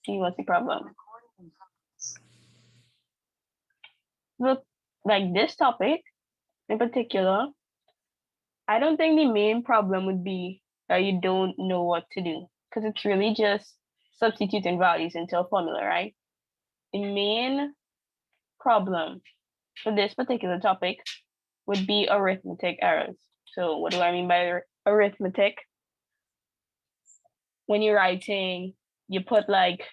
see what's the problem. Look, like this topic in particular, I don't think the main problem would be that you don't know what to do, because it's really just substituting values into a formula, right? The main problem for this particular topic would be arithmetic errors. So what do I mean by arithmetic? When you're writing, you put like,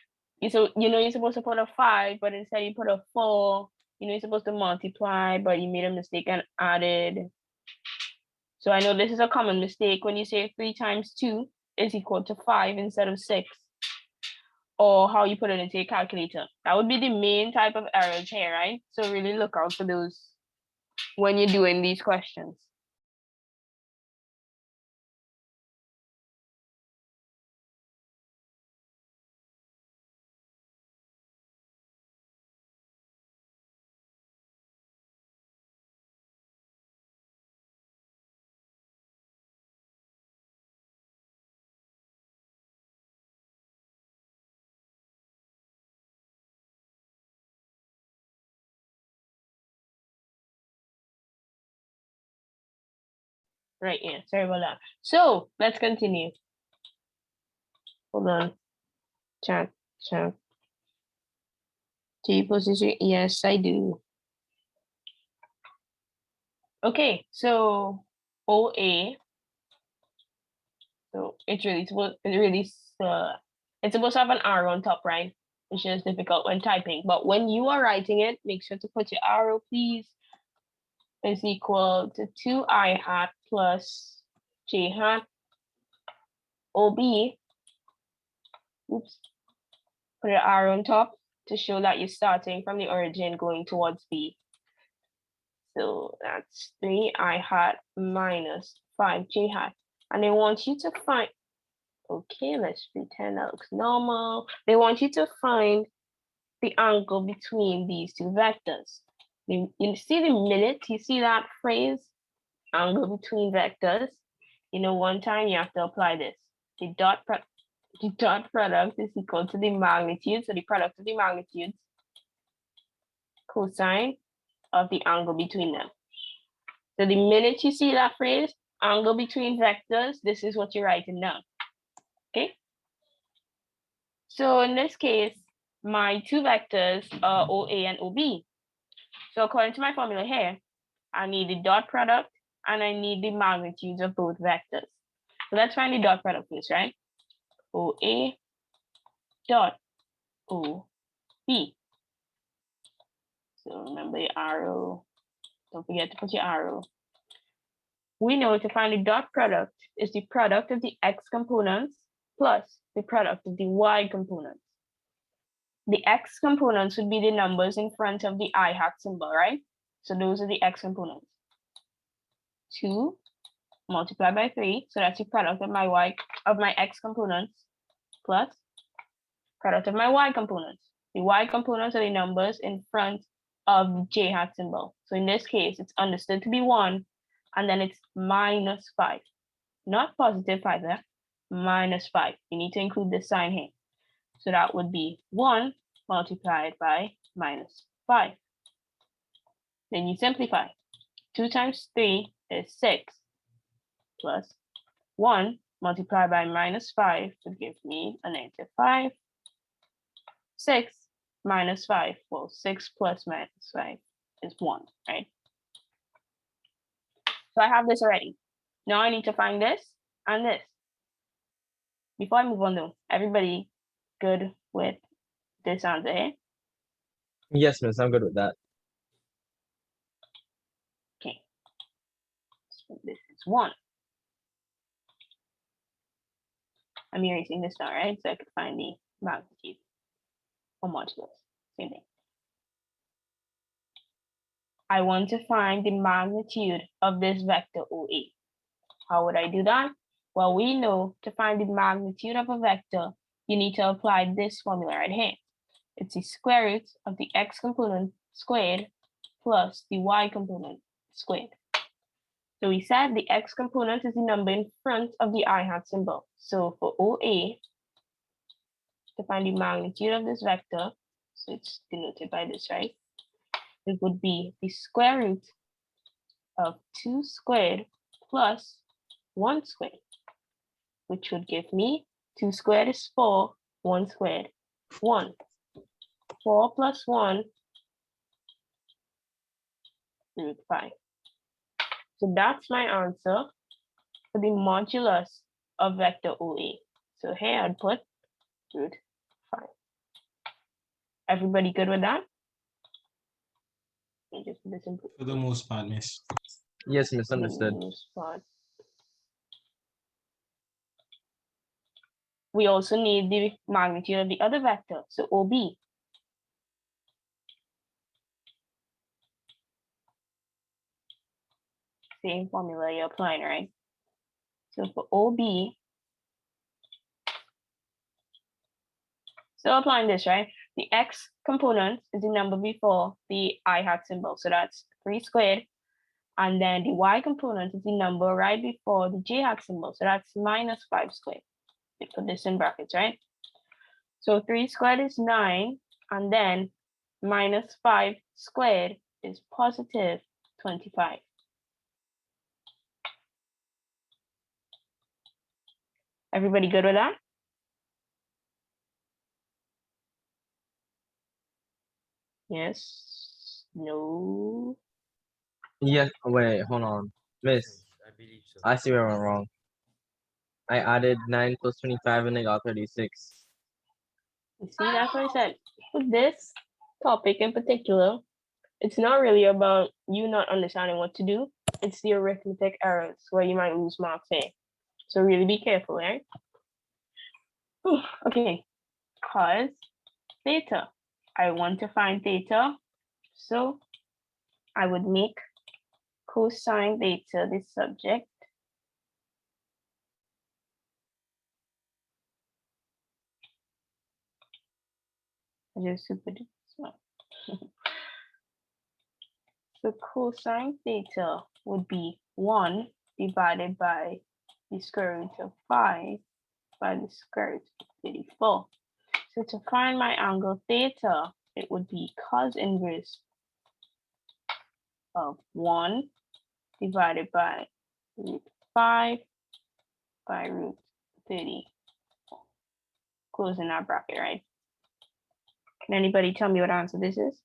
you're supposed to put a 5, but instead you put a 4. You're supposed to multiply, but you made a mistake and added. So I know this is a common mistake when you say 3 times 2 is equal to 5 instead of 6. Or how you put it into a calculator. That would be the main type of errors here, right? So really look out for those when you're doing these questions. Right, yeah, sorry about that. So let's continue. Hold on. Chat. Do you possess your? Yes, I do. Okay, so OA. So it's supposed to have an arrow on top, right? Which is difficult when typing. But when you are writing it, make sure to put your arrow, please. Is equal to 2I hat plus J hat. OB. Oops. Put an arrow on top to show that you're starting from the origin going towards B. So that's 3I hat minus 5J hat. And they want you to find, okay, let's pretend that looks normal. They want you to find the angle between these two vectors. You see the minute you see that phrase, angle between vectors, one time you have to apply this. The dot product is equal to the magnitude, so the product of the magnitudes, cosine of the angle between them. So the minute you see that phrase, angle between vectors, this is what you're writing down. Okay? So in this case, my two vectors are OA and OB. So according to my formula here, I need the dot product and I need the magnitudes of both vectors. So let's find the dot product first, right? OA dot OB. So remember your arrow. Don't forget to put your arrow. We know to find the dot product is the product of the x components plus the product of the y components. The x components would be the numbers in front of the I hat symbol, right? So those are the x components. 2 multiplied by 3, so that's the product of my x components plus product of my y components. The y components are the numbers in front of the j hat symbol. So in this case, it's understood to be 1, and then it's minus 5. Not positive 5 there, minus 5. You need to include this sign here. So that would be 1 multiplied by minus 5. Then you simplify. 2 times 3 is 6 plus 1 multiplied by minus 5 would give me a negative 5. 6 minus 5, well, 6 plus minus 5 is 1, right? So I have this already. Now I need to find this and this. Before I move on though, everybody good with this answer here? Yes, miss, I'm good with that. Okay. So this is 1. I'm erasing this now, right? So I could find the magnitude or modulus. Same thing. I want to find the magnitude of this vector OA. How would I do that? Well, we know to find the magnitude of a vector, you need to apply this formula right here. It's the square root of the x component squared plus the y component squared. So we said the x component is the number in front of the I hat symbol. So for OA, to find the magnitude of this vector, so it's denoted by this, right? It would be the square root of 2 squared plus 1 squared, which would give me 2 squared is 4, 1 squared, 1. 4 plus 1, root 5. So that's my answer for the modulus of vector OA. So here I'd put root 5. Everybody good with that? Let me just put this in For the most part, miss. Yes, miss, understood. spot. We also need the magnitude of the other vector, so OB. Same formula you're applying, right? So for OB, so applying this, right? The x component is the number before the I hat symbol, so that's 3 squared. And then the y component is the number right before the j hat symbol, so that's minus 5 squared. We put this in brackets, right? So 3 squared is 9, and then minus 5 squared is positive 25. Everybody good with that? Yes? No? Yes, wait, hold on. Miss, I believe so. I see where I went wrong. I added 9 plus 25 and I got 36. You see, that's what I said. With this topic in particular, it's not really about you not understanding what to do. It's the arithmetic errors where you might lose marks in. So really be careful, right? Okay, cos theta. I want to find theta, so I would make cosine theta the subject. I just super smart. So cosine theta would be 1 divided by the square root of 5 by the square root of 34. So to find my angle theta, it would be cos inverse of 1 divided by root 5 by root 34. Closing that bracket, right? Can anybody tell me what answer this is?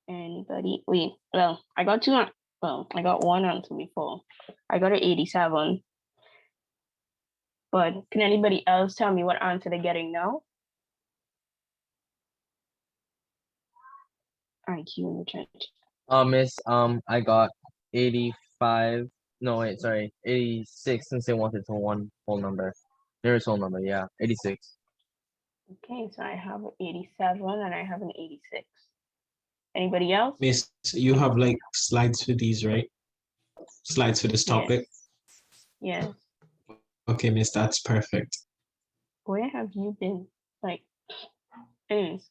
Anybody? Wait, well, I got I got one answer before. I got an 87. But can anybody else tell me what answer they're getting now? IQ in the chat. Miss, I got 85. No, wait, sorry, 86 since they wanted to one whole number. Nearest whole number, yeah, 86. Okay, so I have an 87 and I have an 86. Anybody else? Miss, you have like slides for these, right? Slides for this topic. Yes. Okay, miss, that's perfect. Where have you been? Like, anyways.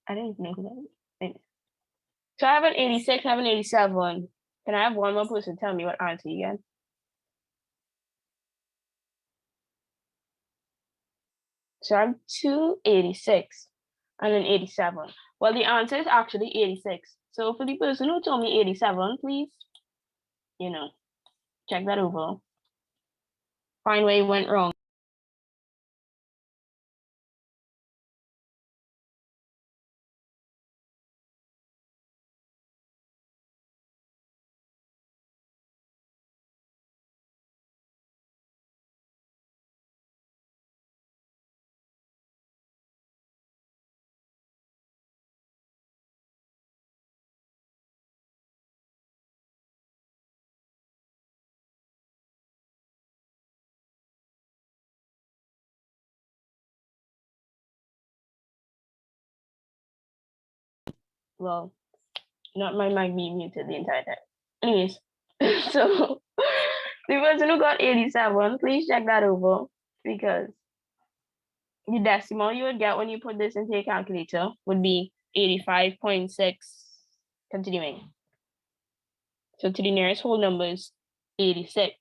I didn't even know who that was. Anyways. So I have an 86, I have an 87. Can I have one more person tell me what answer you get? So I have two 86 and an 87. Well, the answer is actually 86. So for the person who told me 87, please, check that over. Find where you went wrong. Well, not my mic being muted the entire time. Anyways, so The person who got 87, please check that over, because the decimal you would get when you put this into your calculator would be 85.6, continuing. So to the nearest whole number is 86.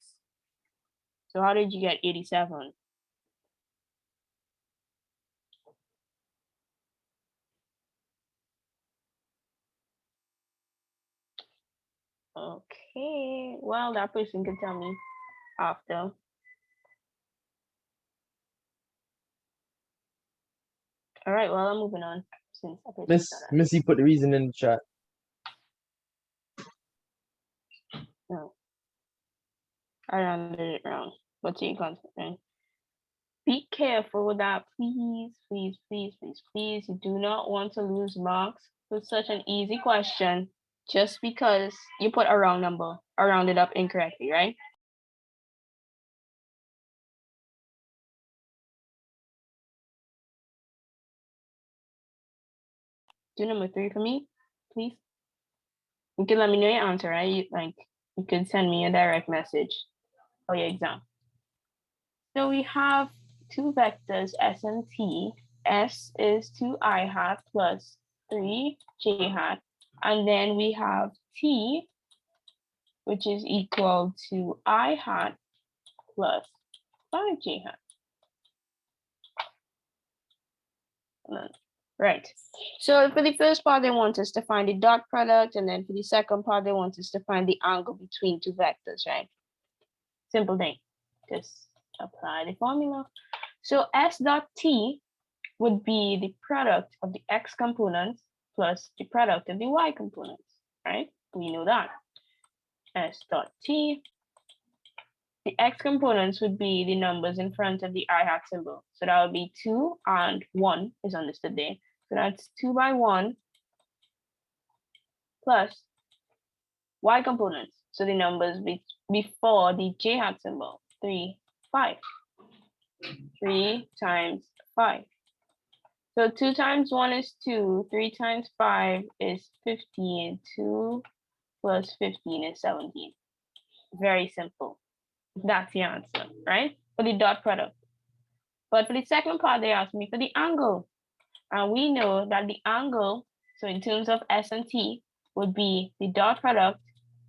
So how did you get 87? Okay, well, that person can tell me after. All right, well, I'm moving on since that person's Miss done Missy put the reason in the chat. that. No, I rounded it wrong. What's your content? Be careful with that, please, please, please, please, please. You do not want to lose marks with such an easy question just because you put a wrong number or rounded up incorrectly, right? Do number 3 for me, please. You can let me know your answer, right? You could send me a direct message for your exam. So we have two vectors, s and t. S is 2i hat plus 3j hat. And then we have t, which is equal to I hat plus 5j hat. Right. So for the first part, they want us to find the dot product, and then for the second part, they want us to find the angle between two vectors, right? Simple thing. Just apply the formula. So s dot t would be the product of the x components plus the product of the y components, right? We know that. S dot t, the x components would be the numbers in front of the I hat symbol. So that would be 2 and 1 is understood there. So that's 2 by 1 plus y components. So the numbers before the j hat symbol, 3, 5. 3 times 5. So 2 times 1 is 2, 3 times 5 is 15, 2 plus 15 is 17. Very simple. That's the answer, right? For the dot product. But for the second part, they asked me for the angle. And we know that the angle, so in terms of s and t, would be the dot product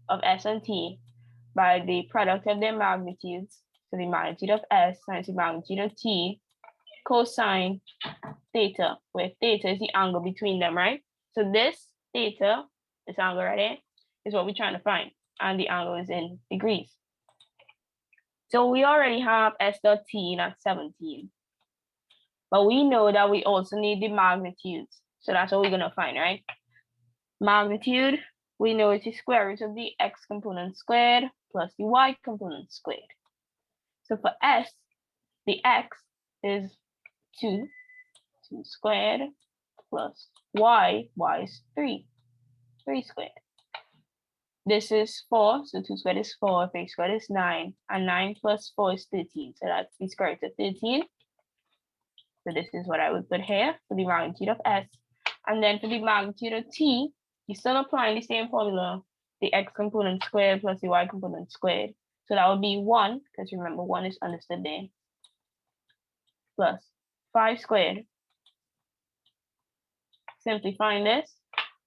of s and t by the product of their magnitudes. So the magnitude of s times the magnitude of t, cosine theta, where theta is the angle between them, right? So this theta, this angle right here, is what we're trying to find. And the angle is in degrees. So we already have s dot t at 17. But we know that we also need the magnitudes. So that's what we're going to find, right? Magnitude, we know it's the square root of the x component squared plus the y component squared. So for s, the x is 2 squared plus y is 3 squared. This is 4, so 2 squared is 4, 3 squared is 9, and 9 plus 4 is 13. So that's the square root of 13. So this is what I would put here for the magnitude of s. And then for the magnitude of t, you're still applying the same formula, the x component squared plus the y component squared. So that would be 1, because remember 1 is understood there, plus 5 squared. Simplifying this,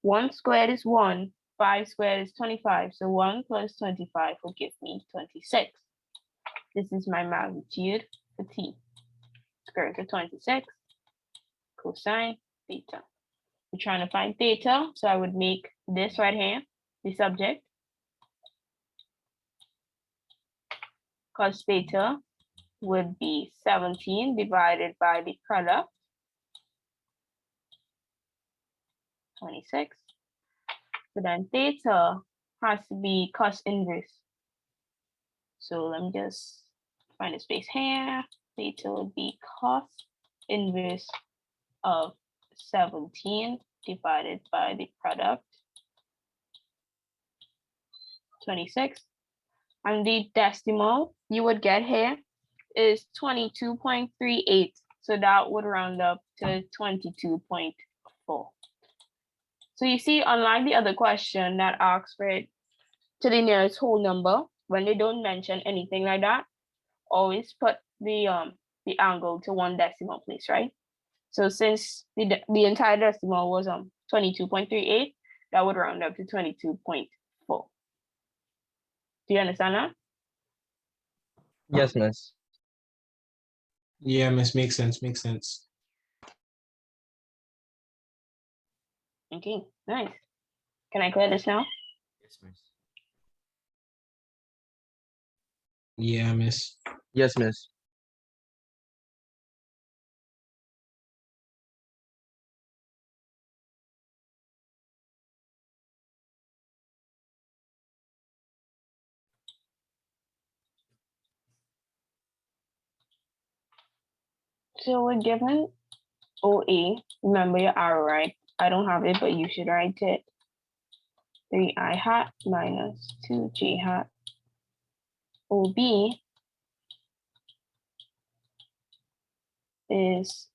1 squared is 1, 5 squared is 25. So 1 plus 25 will give me 26. This is my magnitude for t. Square root of 26, cosine theta. We're trying to find theta, so I would make this right here the subject. Cos theta would be 17 divided by the product, 26. So then theta has to be cos inverse. So let me just find a space here. Theta would be cos inverse of 17 divided by the product, 26. And the decimal you would get here is 22.38. So that would round up to 22.4. So you see, unlike the other question that asks for it to the nearest whole number, when they don't mention anything like that, always put the angle to one decimal place, right? So since the entire decimal was 22.38, that would round up to 22.4. Do you understand that? Yes, miss. Yeah, miss, makes sense, makes sense. Okay, nice. Can I clear this now? Yes, miss. Yeah, miss. Yes, miss. So we're given OA. Remember your arrow, right? I don't have it, but you should write it. 3i hat minus 2j hat. OB is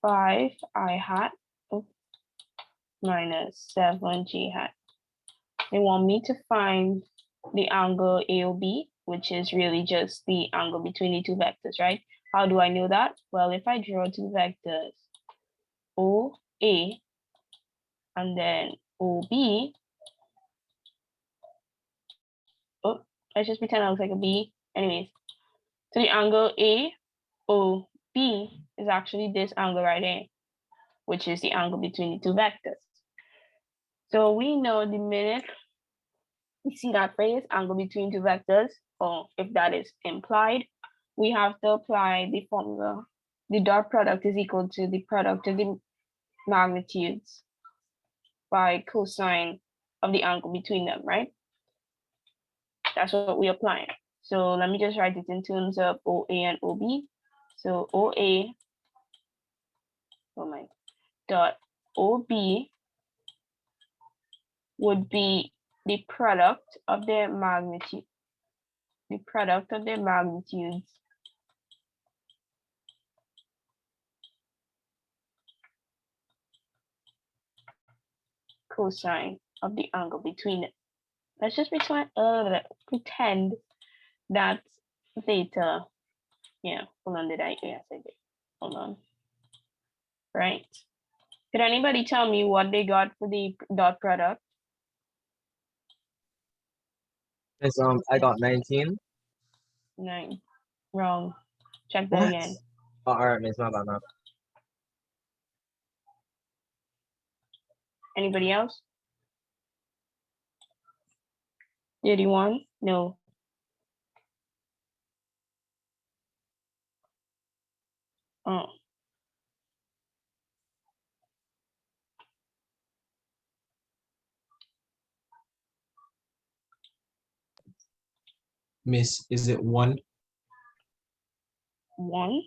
5i hat minus 7j hat. They want me to find the angle AOB, which is really just the angle between the two vectors, right? How do I know that? Well, if I draw two vectors, OA and then OB, oh, let's just pretend I look like a B. Anyways, so the angle AOB is actually this angle right here, which is the angle between the two vectors. So we know the minute we see that phrase, angle between two vectors, or if that is implied, we have to apply the formula. The dot product is equal to the product of the magnitudes by cosine of the angle between them, right? That's what we apply. So let me just write it in terms of OA and OB. So OA, oh my, dot OB would be the product of their magnitude, the product of their magnitudes cosine of the angle between it. Let's just pretend that's theta. Yeah, hold on, did I? Yes, I did. Hold on. Right. Could anybody tell me what they got for the dot product? Miss, I got 19. 9. Wrong. Check that What? again. Oh, all right, miss, my bad, my bad. Anybody else? 31? No. Oh, Miss, is it 1? 1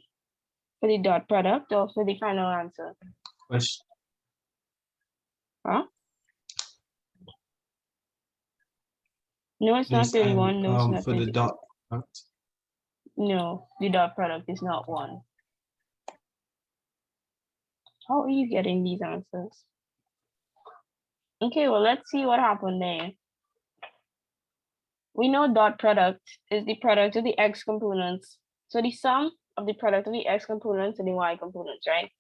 for the dot product or for the final answer? Question. Huh? No, it's not Miss, 31. No, it's not for the 30. dot product. No, the dot product is not 1. How are you getting these answers? Okay, well, let's see what happened there. We know dot product is the product of the x components. So the sum of the product of the x components and the y components, right?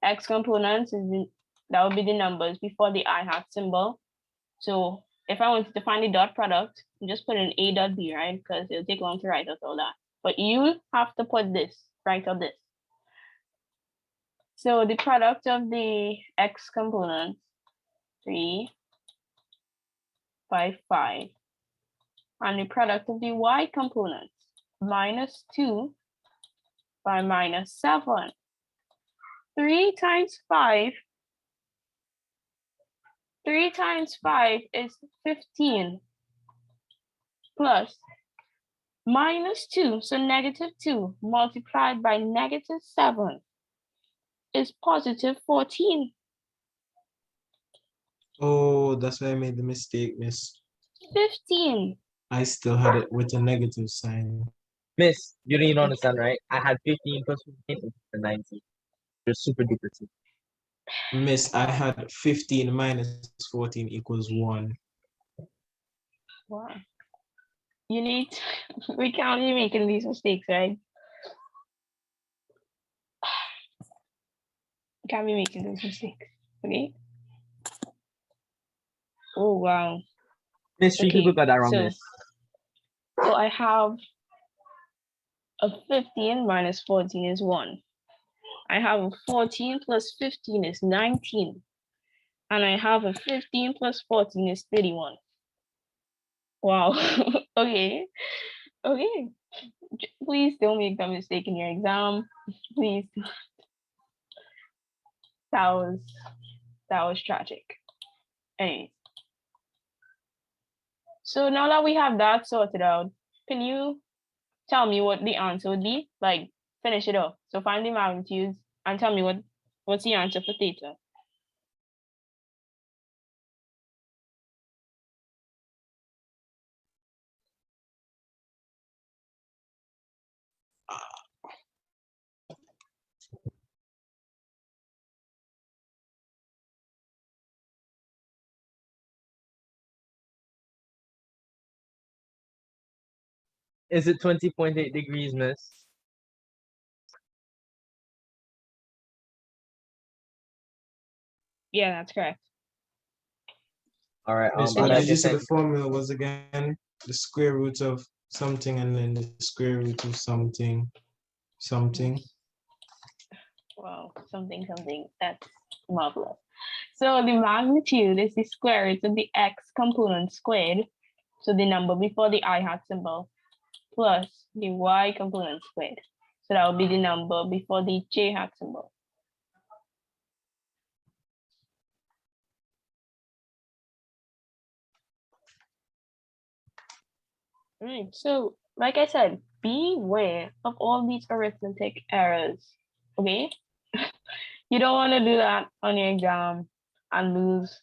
X components that would be the numbers before the I hat symbol. So if I wanted to find the dot product, just put in A dot B, right? Because it'll take long to write out all that. But you have to put this, write out this. So the product of the x components, 3, 5, 5. And the product of the y components, -2 by -7. 3 times 5. 3 times 5 is 15 plus -2, so -2 multiplied by -7 is +14. Oh, that's why I made the mistake, miss. 15. I still had it with a negative sign. Miss, you don't understand, right? I had 15 plus 15 equals 19. You're super duper cheap. Miss, I had 15 minus 14 equals 1. Wow. you need we can't be making these mistakes, right? Can't be making those mistakes. Okay. Oh wow. Miss, three people Okay, got that wrong, so miss. so I have a 15 minus 14 is 1. I have a 14 plus 15 is 19. And I have a 15 plus 14 is 31. Wow. Okay. Okay. Please don't make that mistake in your exam. Please. That was tragic. Anyways. So now that we have that sorted out, can you tell me what the answer would be? Like, finish it off. So find the magnitudes and tell me what's the answer for theta. Is it 20.8 degrees, miss? Yeah, that's correct. All right. Miss, And what I did you guess say the formula was again? The square root of something and then the square root of something, something. Wow, something. That's marvelous. So the magnitude is the square root of the x component squared, so the number before the I hat symbol, plus the y component squared. So that would be the number before the j hat symbol. Right. So, like I said, beware of all these arithmetic errors. Okay? You don't want to do that on your exam and lose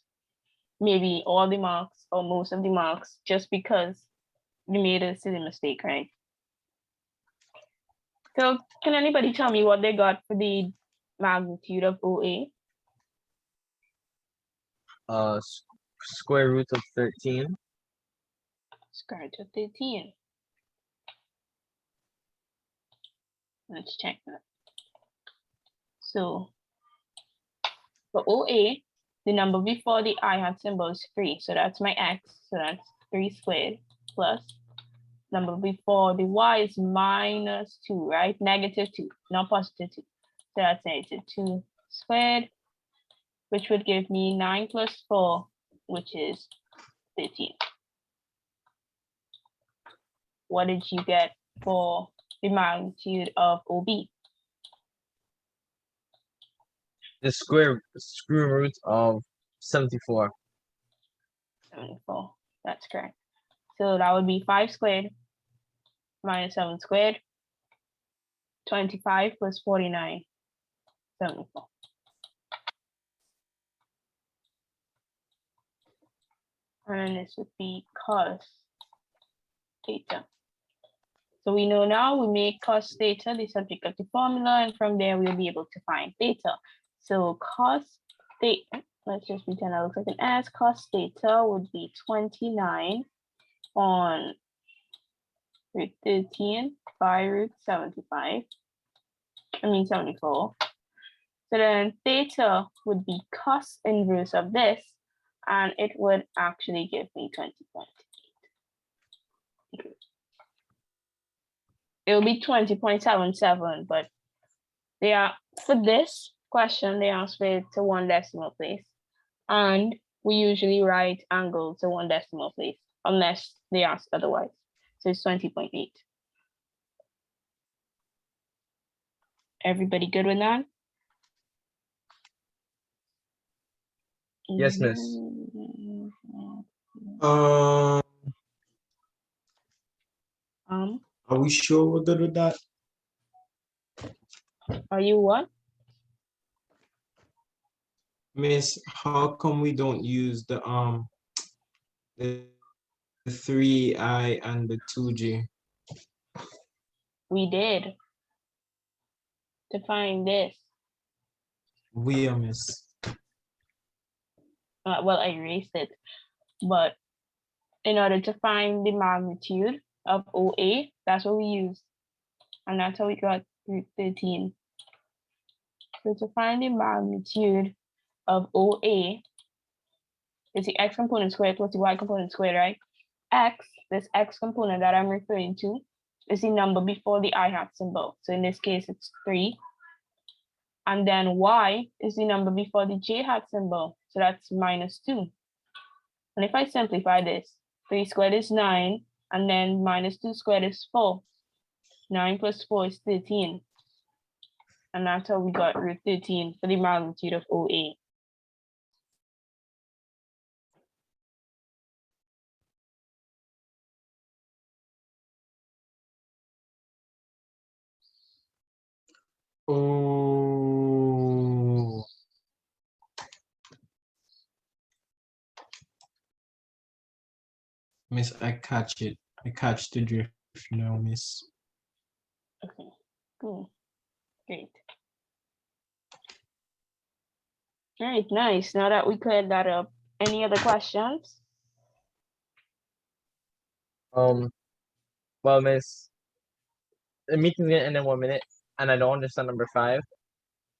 maybe all the marks or most of the marks just because you made a silly mistake, right? So can anybody tell me what they got for the magnitude of OA? Square root of 13. Square root of 13. Let's check that. So for OA, the number before the I hat symbol is 3. So that's my x. So that's 3 squared plus number before the y is minus 2, right? Negative 2, not positive 2. So that's negative 2 squared, which would give me 9 plus 4, which is 13. What did you get for the magnitude of OB? The square root of 74. 74. That's correct. So that would be 5 squared minus 7 squared. 25 plus 49. 74. And this would be cos theta. So we know now we make cos theta the subject of the formula, and from there we'll be able to find theta. So cos theta, let's just pretend that looks like an S. Cos theta would be 29 on root 13 by root 75. 74. So then theta would be cos inverse of this, and it would actually give me 20.8. It will be 20.77, but they are, for this question, they asked for it to 1 decimal place. And we usually write angle to 1 decimal place, unless they ask otherwise. So it's 20.8. Everybody good with that? Yes, miss. Are we sure we're good with that? Are you what? Miss, how come we don't use the 3i and the 2j? We did. To find this. We are miss. Well, I erased it. But in order to find the magnitude of OA. That's what we use. And that's how we got root 13. So to find the magnitude of OA, it's the x component squared plus the y component squared, right? X, this x component that I'm referring to, is the number before the I hat symbol. So in this case, it's 3. And then y is the number before the j hat symbol. So that's -2. And if I simplify this, 3 squared is 9, and then -2 squared is 4. 9 plus 4 is 13. And that's how we got root 13 for the magnitude of OA. Oh. Miss, I catch it. I catch the drift now, Miss. Okay, cool, great. All right, nice. Now that we cleared that up, any other questions? Well, Miss, the meeting's gonna end in 1 minute, and I don't understand number 5.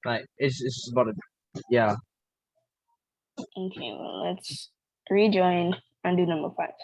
Like, it's just about it. Yeah. Okay, well, let's rejoin and do number 5.